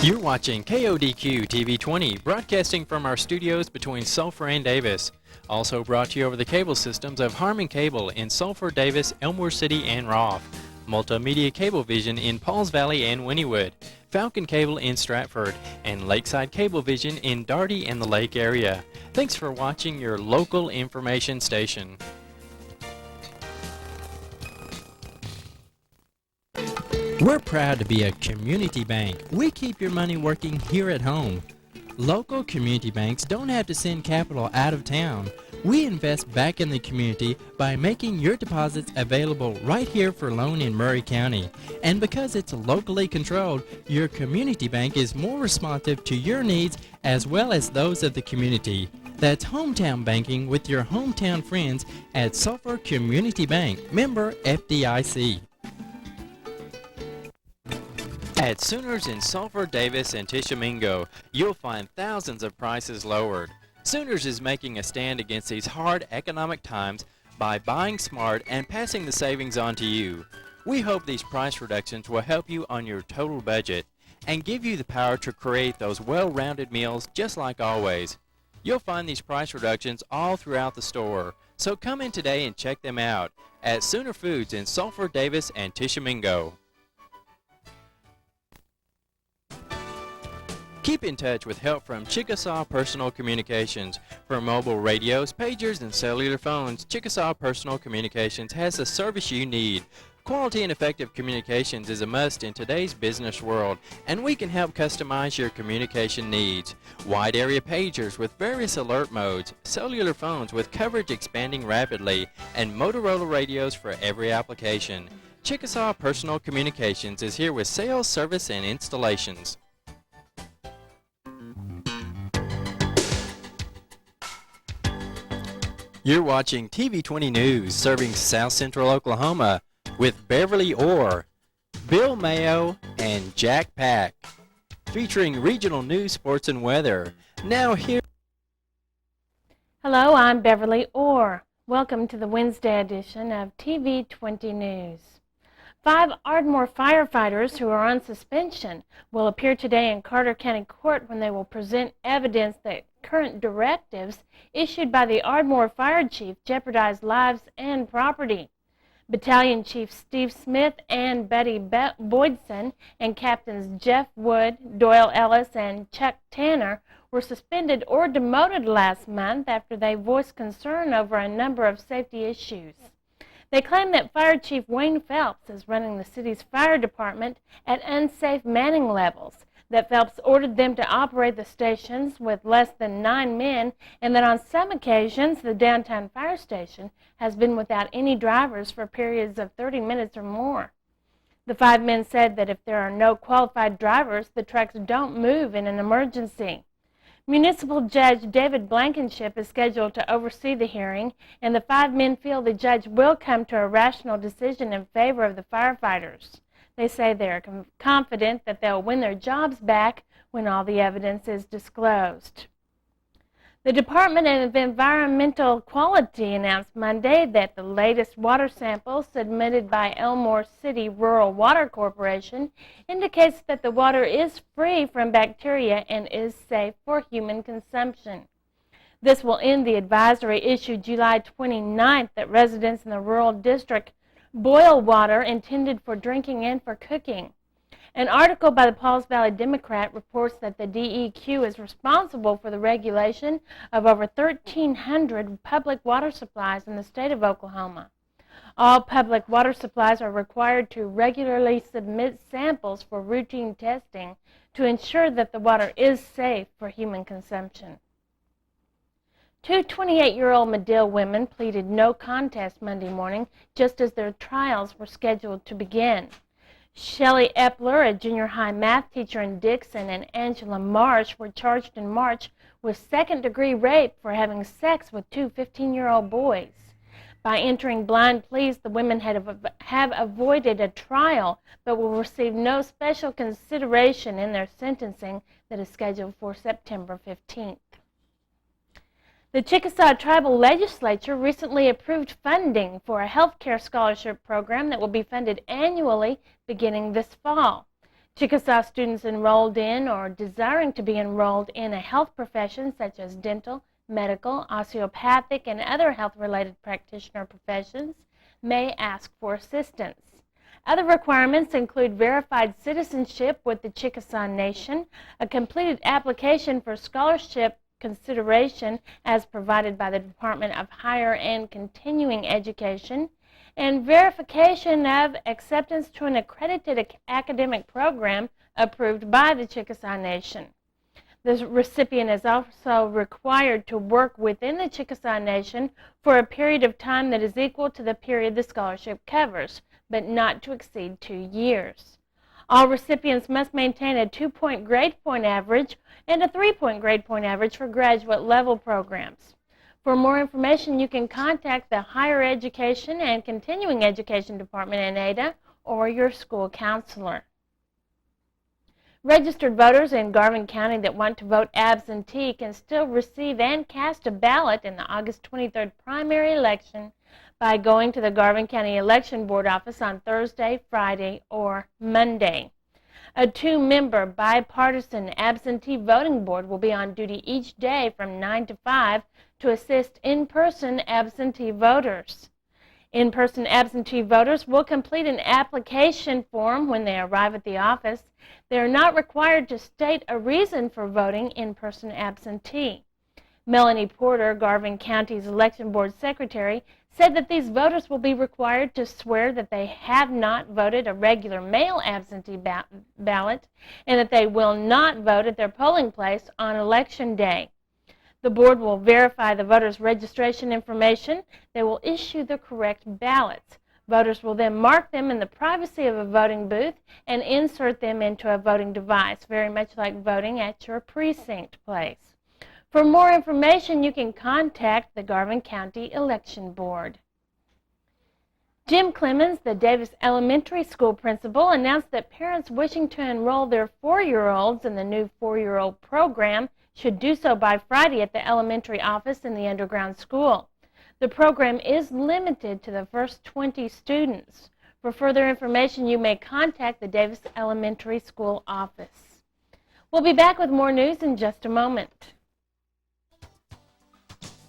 You're watching KODQ TV20, broadcasting from our studios between Sulphur and Davis. Also brought to you over the cable systems of Harmon Cable in Sulphur, Davis, Elmore City, and Roth. Multimedia Cablevision in Pauls Valley and Wynnewood. Falcon Cable in Stratford, and Lakeside Cablevision in Darty and the Lake area. Thanks for watching your local information station. We're proud to be a community bank. We keep your money working here at home. Local community banks don't have to send capital out of town. We invest back in the community by making your deposits available right here for loan in Murray County. And because it's locally controlled, your community bank is more responsive to your needs as well as those of the community. That's hometown banking with your hometown friends at Sulphur Community Bank, member FDIC. At Sooners in Sulphur, Davis, and Tishomingo, you'll find thousands of prices lowered. Sooners is making a stand against these hard economic times by buying smart and passing the savings on to you. We hope these price reductions will help you on your total budget and give you the power to create those well-rounded meals just like always. You'll find these price reductions all throughout the store, so come in today and check them out at Sooner Foods in Sulphur, Davis, and Tishomingo. Keep in touch with help from Chickasaw Personal Communications. For mobile radios, pagers, and cellular phones, Chickasaw Personal Communications has the service you need. Quality and effective communications is a must in today's business world, and we can help customize your communication needs. Wide area pagers with various alert modes, cellular phones with coverage expanding rapidly, and Motorola radios for every application. Chickasaw Personal Communications is here with sales, service, and installations. You're watching TV20 News, serving South Central Oklahoma with Beverly Orr, Bill Mayo, and Jack Pack, featuring regional news, sports, and weather. Now here. Hello, I'm Beverly Orr. Welcome to the Wednesday edition of TV20 News. 5 Ardmore firefighters who are on suspension will appear today in Carter County Court when they will present evidence that current directives issued by the Ardmore Fire Chief jeopardize lives and property. Battalion Chief Steve Smith and Betty Boydson and Captains Jeff Wood, Doyle Ellis, and Chuck Tanner were suspended or demoted last month after they voiced concern over a number of safety issues. They claim that Fire Chief Wayne Phelps is running the city's fire department at unsafe manning levels, that Phelps ordered them to operate the stations with less than 9 men, and that on some occasions the downtown fire station has been without any drivers for periods of 30 minutes or more. The 5 men said that if there are no qualified drivers, the trucks don't move in an emergency. Municipal Judge David Blankenship is scheduled to oversee the hearing, and the 5 men feel the judge will come to a rational decision in favor of the firefighters. They say they are confident that they'll win their jobs back when all the evidence is disclosed. The Department of Environmental Quality announced Monday that the latest water sample submitted by Elmore City Rural Water Corporation indicates that the water is free from bacteria and is safe for human consumption. This will end the advisory issued July 29th that residents in the rural district boil water intended for drinking and for cooking. An article by the Pauls Valley Democrat reports that the DEQ is responsible for the regulation of over 1,300 public water supplies in the state of Oklahoma. All public water supplies are required to regularly submit samples for routine testing to ensure that the water is safe for human consumption. 2 28-year-old Medill women pleaded no contest Monday morning just as their trials were scheduled to begin. Shelley Epler, a junior high math teacher in Dixon, and Angela Marsh were charged in March with second-degree rape for having sex with 2 15-year-old boys. By entering blind pleas, the women have avoided a trial but will receive no special consideration in their sentencing that is scheduled for September 15th. The Chickasaw Tribal Legislature recently approved funding for a healthcare scholarship program that will be funded annually beginning this fall. Chickasaw students enrolled in or desiring to be enrolled in a health profession such as dental, medical, osteopathic, and other health-related practitioner professions may ask for assistance. Other requirements include verified citizenship with the Chickasaw Nation, a completed application for scholarship consideration as provided by the Department of Higher and Continuing Education, and verification of acceptance to an accredited academic program approved by the Chickasaw Nation. The recipient is also required to work within the Chickasaw Nation for a period of time that is equal to the period the scholarship covers, but not to exceed 2 years. All recipients must maintain a 2-point grade point average and a 3-point grade point average for graduate level programs. For more information, you can contact the Higher Education and Continuing Education Department in Ada or your school counselor. Registered voters in Garvin County that want to vote absentee can still receive and cast a ballot in the August 23rd primary election by going to the Garvin County Election Board office on Thursday, Friday, or Monday. A 2-member bipartisan absentee voting board will be on duty each day from 9 to 5 to assist in-person absentee voters. In-person absentee voters will complete an application form when they arrive at the office. They are not required to state a reason for voting in-person absentee. Melanie Porter, Garvin County's Election Board Secretary, said that these voters will be required to swear that they have not voted a regular mail absentee ballot and that they will not vote at their polling place on Election Day. The board will verify the voters' registration information. They will issue the correct ballots. Voters will then mark them in the privacy of a voting booth and insert them into a voting device, very much like voting at your precinct place. For more information, you can contact the Garvin County Election Board. Jim Clemens, the Davis Elementary School principal, announced that parents wishing to enroll their 4-year-olds in the new 4-year-old program should do so by Friday at the elementary office in the underground school. The program is limited to the first 20 students. For further information, you may contact the Davis Elementary School office. We'll be back with more news in just a moment.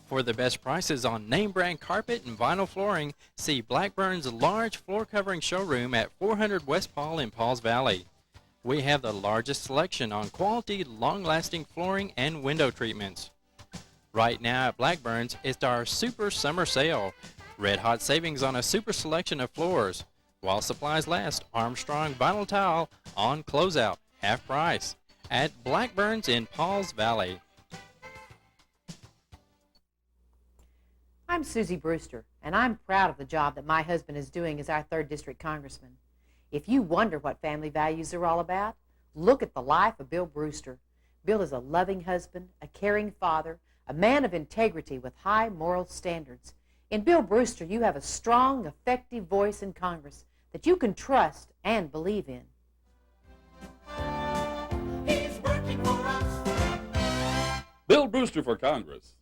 For the best prices on name brand carpet and vinyl flooring, see Blackburn's large floor covering showroom at 400 West Paul in Pauls Valley. We have the largest selection on quality, long-lasting flooring and window treatments. Right now at Blackburn's, it's our Super Summer Sale. Red hot savings on a super selection of floors. While supplies last, Armstrong vinyl tile on closeout, half price, at Blackburn's in Pauls Valley. I'm Susie Brewster, and I'm proud of the job that my husband is doing as our 3rd District Congressman. If you wonder what family values are all about, look at the life of Bill Brewster. Bill is a loving husband, a caring father, a man of integrity with high moral standards. In Bill Brewster, you have a strong, effective voice in Congress that you can trust and believe in. He's working for us. Bill Brewster for Congress.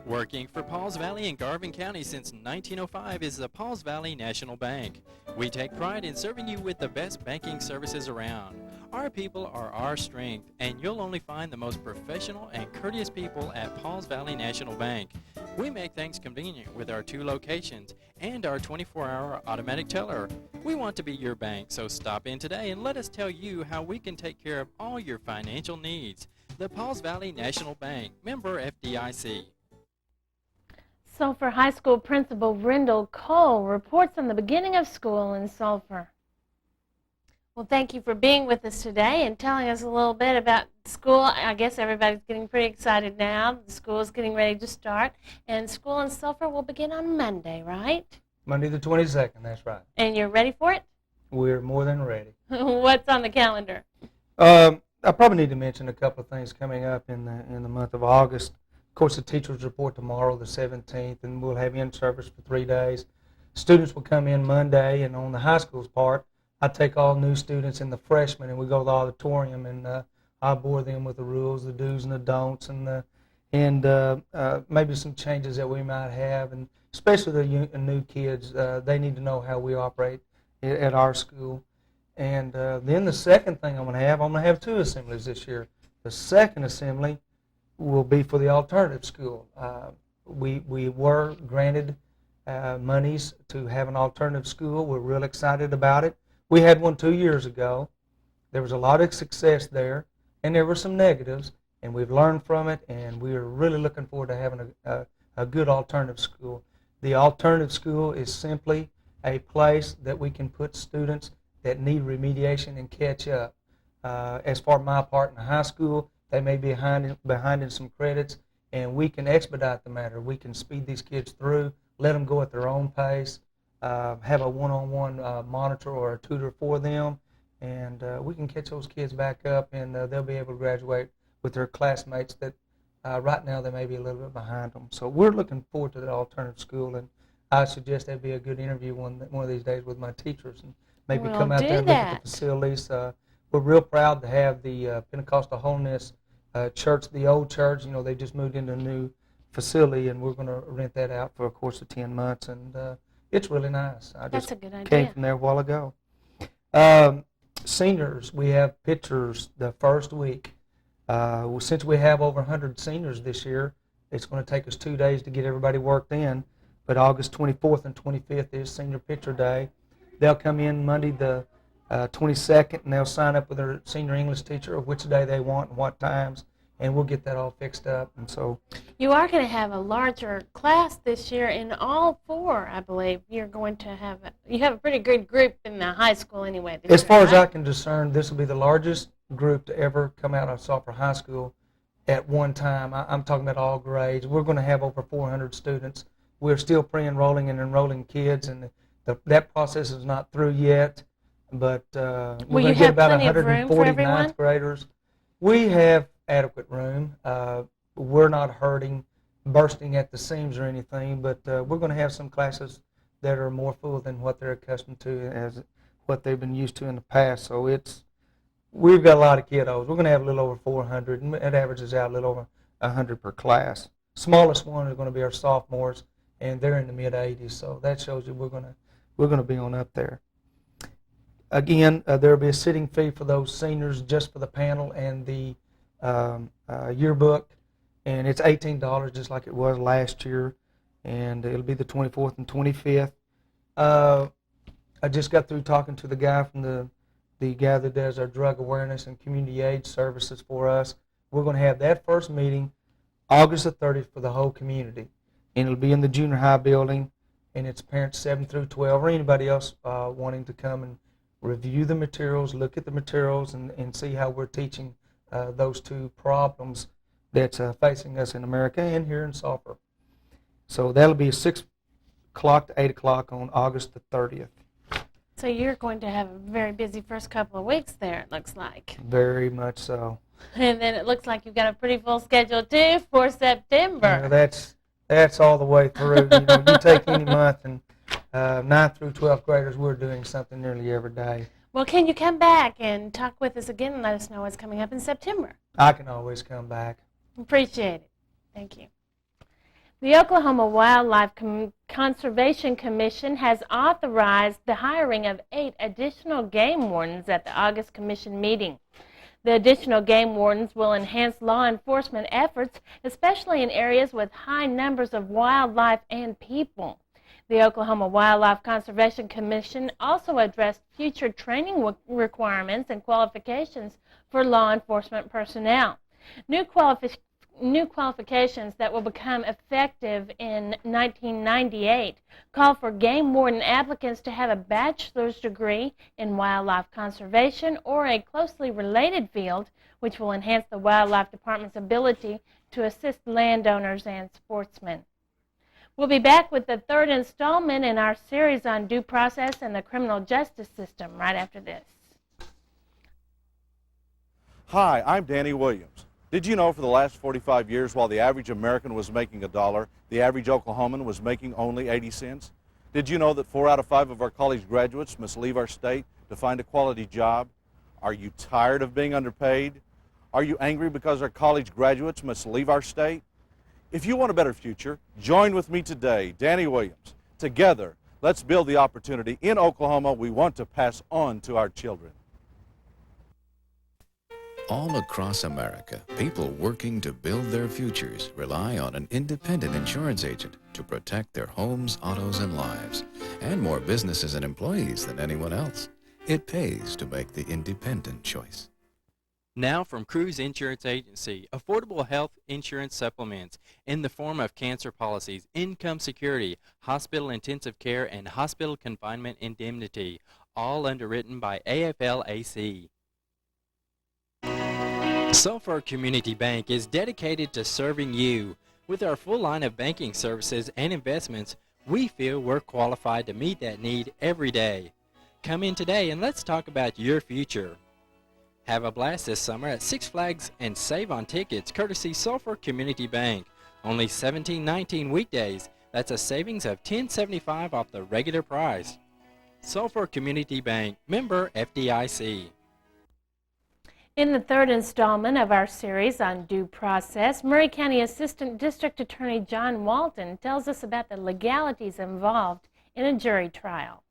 Working for Pauls Valley and Garvin County since 1905 is the Pauls Valley National Bank. We take pride in serving you with the best banking services around. Our people are our strength, and you'll only find the most professional and courteous people at Pauls Valley National Bank. We make things convenient with our 2 locations and our 24-hour automatic teller. We want to be your bank, so stop in today and let us tell you how we can take care of all your financial needs. The Pauls Valley National Bank, member FDIC. Sulphur High School Principal Brindle Cole reports on the beginning of school in Sulphur. Well, thank you for being with us today and telling us a little bit about school. I guess everybody's getting pretty excited now. The school is getting ready to start, and school in Sulphur will begin on Monday, right? Monday the 22nd, that's right. And you're ready for it? We're more than ready. What's on the calendar? I probably need to mention a couple of things coming up in the month of August. Of course, the teachers report tomorrow, the 17th, and we'll have in-service for 3 days. Students will come in Monday, and on the high school's part, I take all new students and the freshmen, and we go to the auditorium, and I bore them with the rules, the do's and the don'ts, and and maybe some changes that we might have, and especially the new kids, they need to know how we operate at our school. And then the second thing I'm going to have 2 assemblies this year. The second assembly will be for the alternative school. We were granted monies to have an alternative school. We're real excited about it. We had one 2 years ago. There was a lot of success there, and there were some negatives, and we've learned from it, and we are really looking forward to having a good alternative school. The alternative school is simply a place that we can put students that need remediation and catch up. As for my part in high school, they may be behind in some credits, and we can expedite the matter. We can speed these kids through, let them go at their own pace, have a one-on-one monitor or a tutor for them, and we can catch those kids back up, and they'll be able to graduate with their classmates that right now they may be a little bit behind them. So we're looking forward to the alternative school, and I suggest that'd be a good interview one of these days with my teachers, and maybe We'll come out do there and look at that. the facilities. We're real proud to have the Pentecostal Holiness Church, the old church. You know, they just moved into a new facility, and we're going to rent that out for a course of 10 months, and it's really nice. I That's just a good idea. came from there a while ago. Seniors, we have pictures the first week. Since we have over 100 seniors this year, it's going to take us 2 days to get everybody worked in, but August 24th and 25th is Senior Picture Day. They'll come in Monday the 22nd, and they'll sign up with their senior English teacher of which day they want and what times, and we'll get that all fixed up. And so, You are going to have a larger class this year in all 4, I believe. You're going to have you have a pretty good group in the high school anyway. This as year, far as I right? can discern, this will be the largest group to ever come out of Sulphur High School at one time. I'm talking about all grades. We're going to have over 400 students. We're still pre-enrolling and enrolling kids, and that process is not through yet. But we're Will going you to get have about plenty of room for 140 everyone? ninth graders. We have adequate room. We're not hurting, bursting at the seams or anything, but we're going to have some classes that are more full than what they're accustomed to as what they've been used to in the past. So we've got a lot of kiddos. We're going to have a little over 400, and it averages out a little over 100 per class. Smallest one is going to be our sophomores, and they're in the mid-80s. So that shows you we're going to be on up there. Again, there will be a sitting fee for those seniors just for the panel and the yearbook, and it's $18 just like it was last year, and it'll be the 24th and 25th. I just got through talking to the guy from the guy that does our drug awareness and community aid services for us. We're going to have that first meeting August the 30th for the whole community, and it'll be in the junior high building, and it's parents 7 through 12 or anybody else wanting to come and review the materials, look at the materials, and see how we're teaching those 2 problems that's facing us in America and here in Sulphur. So that'll be 6 o'clock to 8 o'clock on August the 30th. So you're going to have a very busy first couple of weeks there, it looks like. Very much so. And then it looks like you've got a pretty full schedule, too, for September. You know, that's all the way through. You know, you take any month, and 9th through 12th graders, we're doing something nearly every day. Well, can you come back and talk with us again and let us know what's coming up in September? I can always come back. Appreciate it. Thank you. The Oklahoma Wildlife Conservation Commission has authorized the hiring of 8 additional game wardens at the August Commission meeting. The additional game wardens will enhance law enforcement efforts, especially in areas with high numbers of wildlife and people. The Oklahoma Wildlife Conservation Commission also addressed future training requirements and qualifications for law enforcement personnel. New qualifications that will become effective in 1998 call for game warden applicants to have a bachelor's degree in wildlife conservation or a closely related field, which will enhance the Wildlife Department's ability to assist landowners and sportsmen. We'll be back with the 3rd installment in our series on due process and the criminal justice system right after this. Hi, I'm Danny Williams. Did you know for the last 45 years, while the average American was making $1, the average Oklahoman was making only 80 cents? Did you know that 4 out of 5 of our college graduates must leave our state to find a quality job? Are you tired of being underpaid? Are you angry because our college graduates must leave our state? If you want a better future, join with me today, Danny Williams. Together, let's build the opportunity in Oklahoma we want to pass on to our children. All across America, people working to build their futures rely on an independent insurance agent to protect their homes, autos, and lives, and more businesses and employees than anyone else. It pays to make the independent choice. Now from Cruise Insurance Agency, affordable health insurance supplements in the form of cancer policies, income security, hospital intensive care, and hospital confinement indemnity, all underwritten by AFL-AC. Sulphur Community Bank is dedicated to serving you. With our full line of banking services and investments, we feel we're qualified to meet that need every day. Come in today and let's talk about your future. Have a blast this summer at Six Flags and save on tickets courtesy Sulphur Community Bank. Only $17.19 weekdays. That's a savings of $10.75 off the regular price. Sulphur Community Bank, member FDIC. In the third installment of our series on due process, Maury County Assistant District Attorney John Walton tells us about the legalities involved in a jury trial.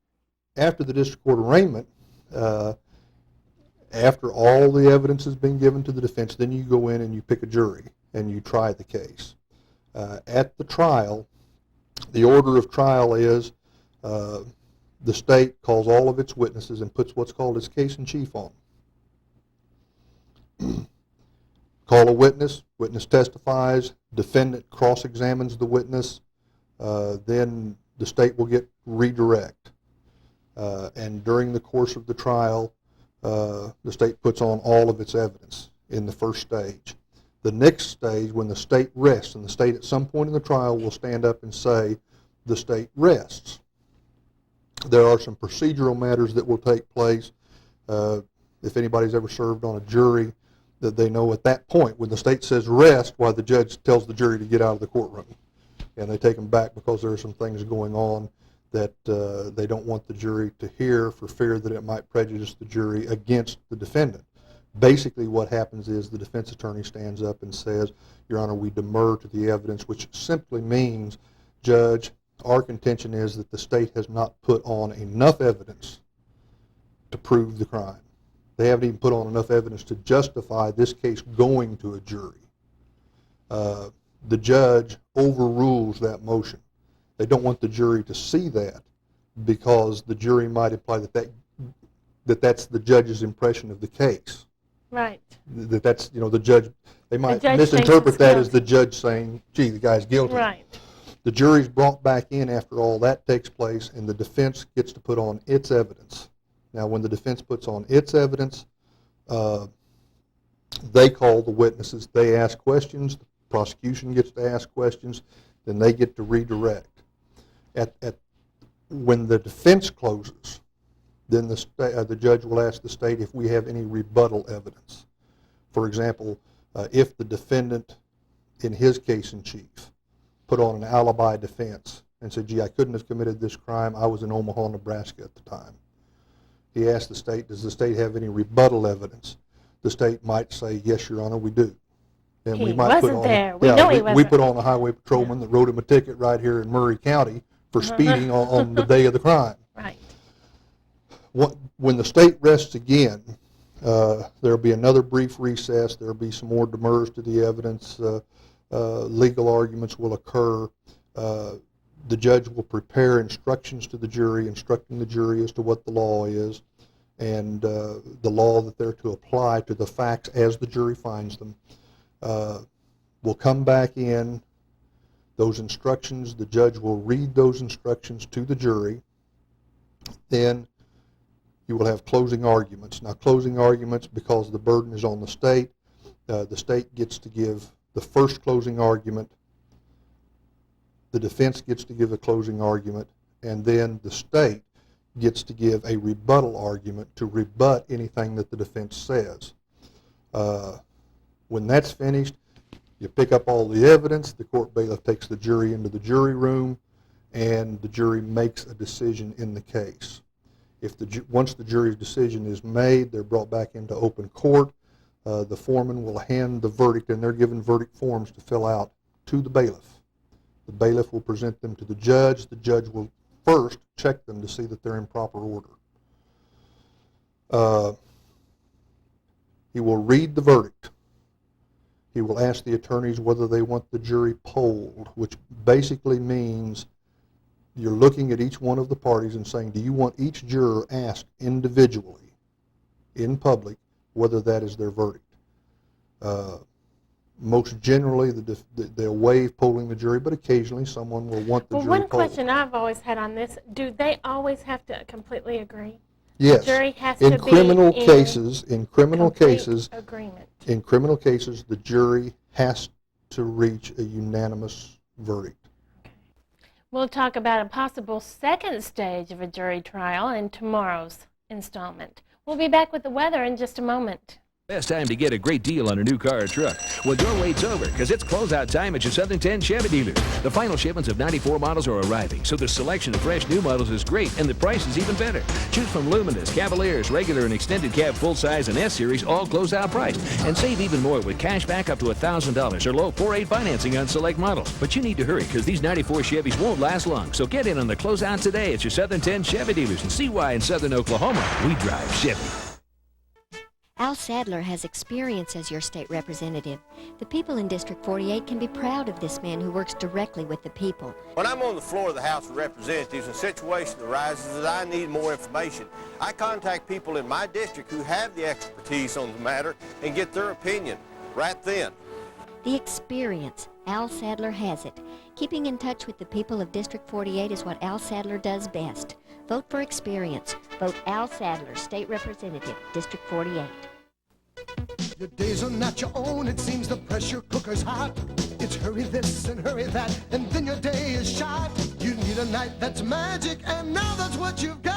After the district court arraignment, after all the evidence has been given to the defense, then you go in and you pick a jury and you try the case. At the trial, the order of trial is the state calls all of its witnesses and puts what's called its case in chief on. Call a witness, witness testifies, defendant cross-examines the witness, then the state will get redirect. And during the course of the trial, the state puts on all of its evidence in the first stage. The next stage, when the state rests, and the state at some point in the trial will stand up and say, the state rests. There are some procedural matters that will take place. If anybody's ever served on a jury, that they know at that point, when the state says rest, why the judge tells the jury to get out of the courtroom. And they take them back because there are some things going on that they don't want the jury to hear for fear that it might prejudice the jury against the defendant. Basically what happens is the defense attorney stands up and says, Your Honor, we demur to the evidence, which simply means, Judge, our contention is that the state has not put on enough evidence to prove the crime. They haven't even put on enough evidence to justify this case going to a jury. The judge overrules that motion. They don't want the jury to see that because the jury might imply that that's the judge's impression of the case. Right. That's, the judge, they might judge misinterpret that as guilty. the judge saying, gee, the guy's guilty. Right. The jury's brought back in after all that takes place, and the defense gets to put on its evidence. Now, when the defense puts on its evidence, they call the witnesses, they ask questions, the prosecution gets to ask questions, then they get to redirect. When the defense closes, then the judge will ask the state if we have any rebuttal evidence. For example, if the defendant, in his case in chief, put on an alibi defense and said, gee, I couldn't have committed this crime, I was in Omaha, Nebraska at the time. He asked the state, does the state have any rebuttal evidence? The state might say, yes, Your Honor, we do. And He we might put wasn't on, there. We know he we wasn't. put on a highway patrolman that wrote him a ticket right here in Maury County for speeding on the day of the crime. Right. When the state rests again, there'll be another brief recess. There'll be some more demurs to the evidence. Legal arguments will occur. The judge will prepare instructions to the jury, instructing the jury as to what the law is and the law that they're to apply to the facts as the jury finds them. We'll come back in. Those instructions, the judge will read those instructions to the jury. Then you will have closing arguments. Now, closing arguments, because the burden is on the state gets to give the first closing argument. The defense gets to give a closing argument, and then the state gets to give a rebuttal argument to rebut anything that the defense says. When that's finished, you pick up all the evidence, the court bailiff takes the jury into the jury room, and the jury makes a decision in the case. Once the jury's decision is made, they're brought back into open court. The foreman will hand the verdict, and they're given verdict forms to fill out to the bailiff. The bailiff will present them to the judge. The judge will first check them to see that they're in proper order. He will read the verdict. He will ask the attorneys whether they want the jury polled, which basically means you're looking at each one of the parties and saying, do you want each juror asked individually in public whether that is their verdict? Most generally, they'll waive polling the jury, but occasionally someone will want the jury one polled. question I've always had on this, do they always have to completely agree? Yes. The jury has in to criminal be cases, in criminal complete cases, agreement. in criminal cases, the jury has to reach a unanimous verdict. We'll talk about a possible second stage of a jury trial in tomorrow's installment. We'll be back with the weather in just a moment. Best time to get a great deal on a new car or truck. Well, your wait's over, because it's closeout time at your Southern 10 Chevy dealers. The final shipments of 94 models are arriving, so the selection of fresh new models is great, and the price is even better. Choose from Luminous, Cavaliers, regular and extended cab, full size, and S-Series, all closeout priced. And save even more with cash back up to $1,000 or low 4.8 financing on select models. But you need to hurry, because these 94 Chevys won't last long. So get in on the closeout today at your Southern 10 Chevy dealers and see why in Southern Oklahoma we drive Chevy. Al Sadler has experience as your state representative. The people in District 48 can be proud of this man who works directly with the people. When I'm on the floor of the House of Representatives and a situation arises that I need more information, I contact people in my district who have the expertise on the matter and get their opinion right then. The experience, Al Sadler has it. Keeping in touch with the people of District 48 is what Al Sadler does best. Vote for experience. Vote Al Sadler, State Representative, District 48. Your days are not your own, it seems the pressure cooker's hot. It's hurry this and hurry that, and then your day is shot. You need a night that's magic, and now that's what you've got.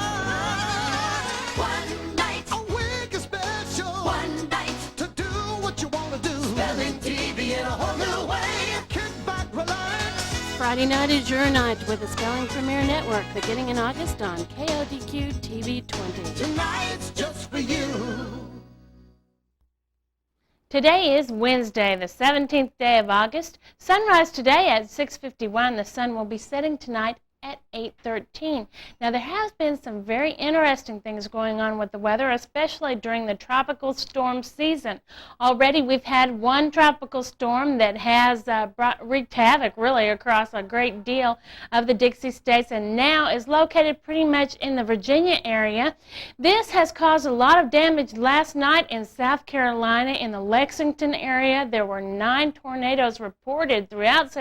One night. A week is special. One night. To do what you want to do. Spelling TV in a whole new way. Kick back, relax. Friday night is your night with the Spelling Premier Network, beginning in August on KODQ TV20. Tonight's just for you. Today is Wednesday, the 17th day of August. Sunrise today at 6:51. The sun will be setting tonight at 8:13. Now, there has been some very interesting things going on with the weather, especially during the tropical storm season. Already we've had one tropical storm that has wreaked havoc really across a great deal of the Dixie states, and now is located pretty much in the Virginia area. This has caused a lot of damage last night in South Carolina, in the Lexington area. There were 9 tornadoes reported throughout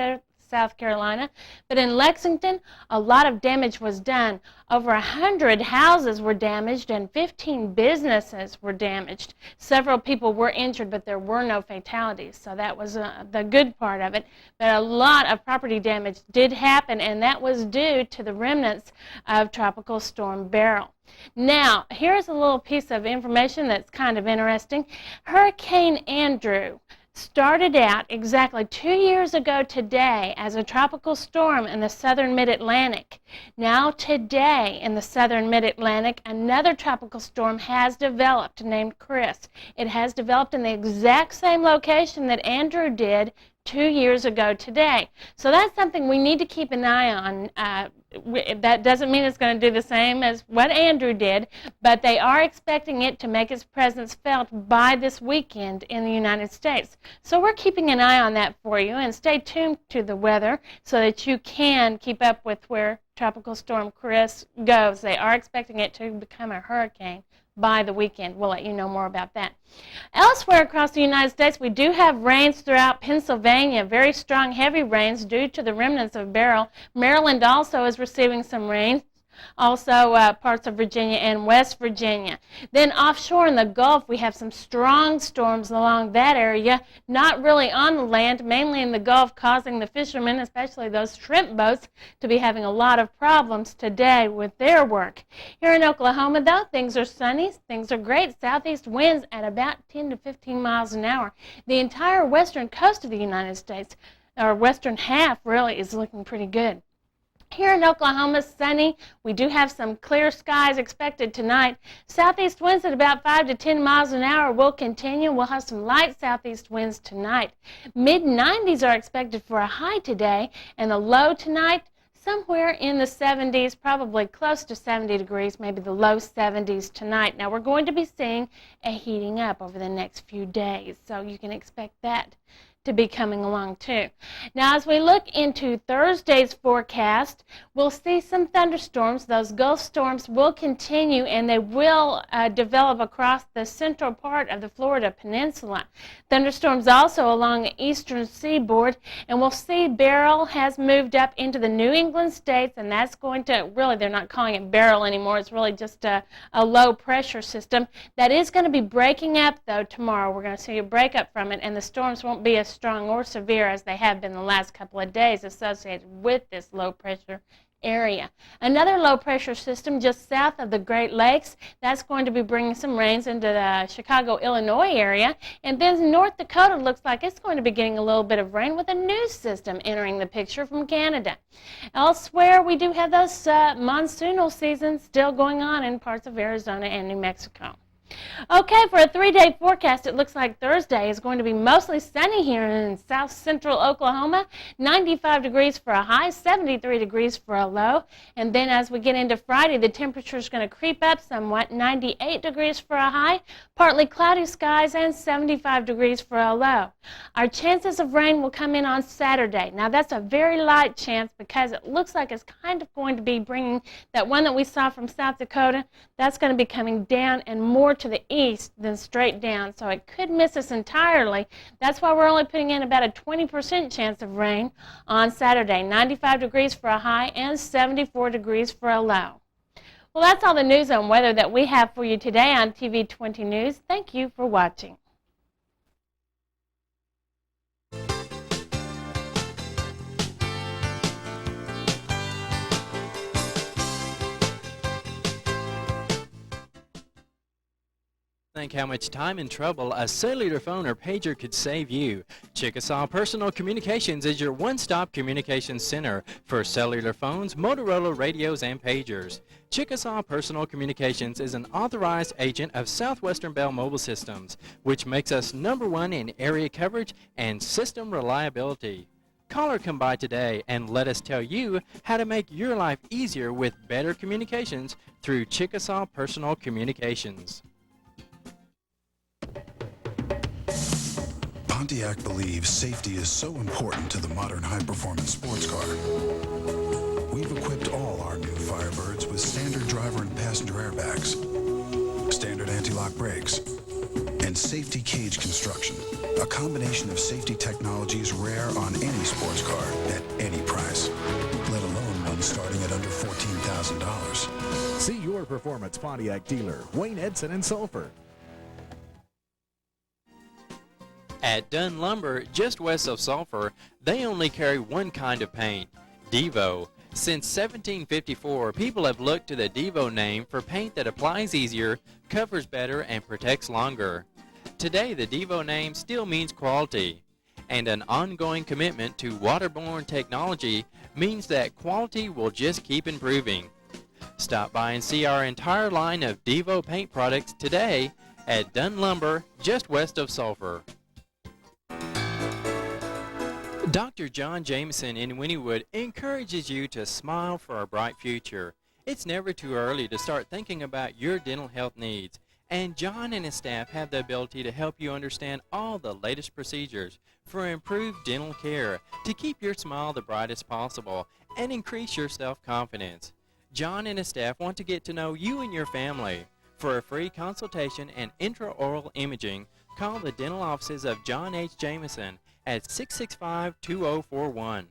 South Carolina, but in Lexington, a lot of damage was done. Over 100 houses were damaged and 15 businesses were damaged. Several people were injured, but there were no fatalities, so that was the good part of it. But a lot of property damage did happen, and that was due to the remnants of Tropical Storm Beryl. Now, here's a little piece of information that's kind of interesting. Hurricane Andrew started out exactly 2 years ago today as a tropical storm in the southern mid-Atlantic. Now today in the southern mid-Atlantic, another tropical storm has developed named Chris. It has developed in the exact same location that Andrew did 2 years ago today. So that's something we need to keep an eye on. That doesn't mean it's going to do the same as what Andrew did, but they are expecting it to make its presence felt by this weekend in the United States. So we're keeping an eye on that for you, and stay tuned to the weather so that you can keep up with where Tropical Storm Chris goes. They are expecting it to become a hurricane by the weekend. We'll let you know more about that. Elsewhere across the United States, we do have rains throughout Pennsylvania, very strong, heavy rains due to the remnants of Beryl. Maryland also is receiving some rain. Also parts of Virginia and West Virginia. Then offshore in the Gulf, we have some strong storms along that area, not really on the land, mainly in the Gulf, causing the fishermen, especially those shrimp boats, to be having a lot of problems today with their work. Here in Oklahoma, though, things are sunny, things are great. Southeast winds at about 10 to 15 miles an hour. The entire western coast of the United States, or western half really, is looking pretty good. Here in Oklahoma, sunny. We do have some clear skies expected tonight. Southeast winds at about 5 to 10 miles an hour will continue. We'll have some light southeast winds tonight. Mid-90s are expected for a high today, and the low tonight somewhere in the 70s, probably close to 70 degrees, maybe the low 70s tonight. Now, we're going to be seeing a heating up over the next few days, so you can expect that to be coming along too. Now, as we look into Thursday's forecast, we'll see some thunderstorms. Those Gulf storms will continue, and they will develop across the central part of the Florida Peninsula. Thunderstorms also along the eastern seaboard, and we'll see Beryl has moved up into the New England states, and that's going to, really, they're not calling it Beryl anymore. It's really just a low pressure system. That is going to be breaking up, though, tomorrow. We're going to see a breakup from it, and the storms won't be as strong or severe as they have been the last couple of days associated with this low pressure area. Another low pressure system just south of the Great Lakes, that's going to be bringing some rains into the Chicago, Illinois area. And then North Dakota looks like it's going to be getting a little bit of rain with a new system entering the picture from Canada. Elsewhere, we do have those monsoonal seasons still going on in parts of Arizona and New Mexico. Okay, for a 3-day forecast, it looks like Thursday is going to be mostly sunny here in south central Oklahoma. 95 degrees for a high, 73 degrees for a low. And then as we get into Friday, the temperature is going to creep up somewhat. 98 degrees for a high, partly cloudy skies, and 75 degrees for a low. Our chances of rain will come in on Saturday. Now, that's a very light chance because it looks like it's kind of going to be bringing that one that we saw from South Dakota. That's going to be coming down and more to the east than straight down, so it could miss us entirely. That's why we're only putting in about a 20% chance of rain on Saturday. 95 degrees for a high and 74 degrees for a low. Well, that's all the news on weather that we have for you today on TV20 News. Thank you for watching. Think how much time and trouble a cellular phone or pager could save you. Chickasaw Personal Communications is your one-stop communications center for cellular phones, Motorola radios, and pagers. Chickasaw Personal Communications is an authorized agent of Southwestern Bell Mobile Systems, which makes us #1 in area coverage and system reliability. Call or come by today and let us tell you how to make your life easier with better communications through Chickasaw Personal Communications. Pontiac believes safety is so important to the modern high-performance sports car. We've equipped all our new Firebirds with standard driver and passenger airbags, standard anti-lock brakes, and safety cage construction, a combination of safety technologies rare on any sports car at any price, let alone one starting at under $14,000. See your Performance Pontiac dealer, Wayne Edson in Sulphur. At Dunn Lumber, just west of Sulphur, they only carry one kind of paint, Devo. Since 1754, people have looked to the Devo name for paint that applies easier, covers better, and protects longer. Today, the Devo name still means quality, and an ongoing commitment to waterborne technology means that quality will just keep improving. Stop by and see our entire line of Devo paint products today at Dunn Lumber, just west of Sulphur. Dr. John Jameson in Wynnewood encourages you to smile for a bright future. It's never too early to start thinking about your dental health needs, and John and his staff have the ability to help you understand all the latest procedures for improved dental care to keep your smile the brightest possible and increase your self-confidence. John and his staff want to get to know you and your family. For a free consultation and intraoral imaging, call the dental offices of John H. Jameson at 665-2041.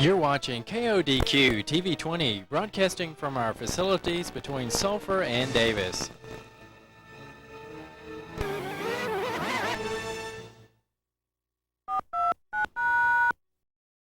You're watching KODQ TV20, broadcasting from our facilities between Sulphur and Davis.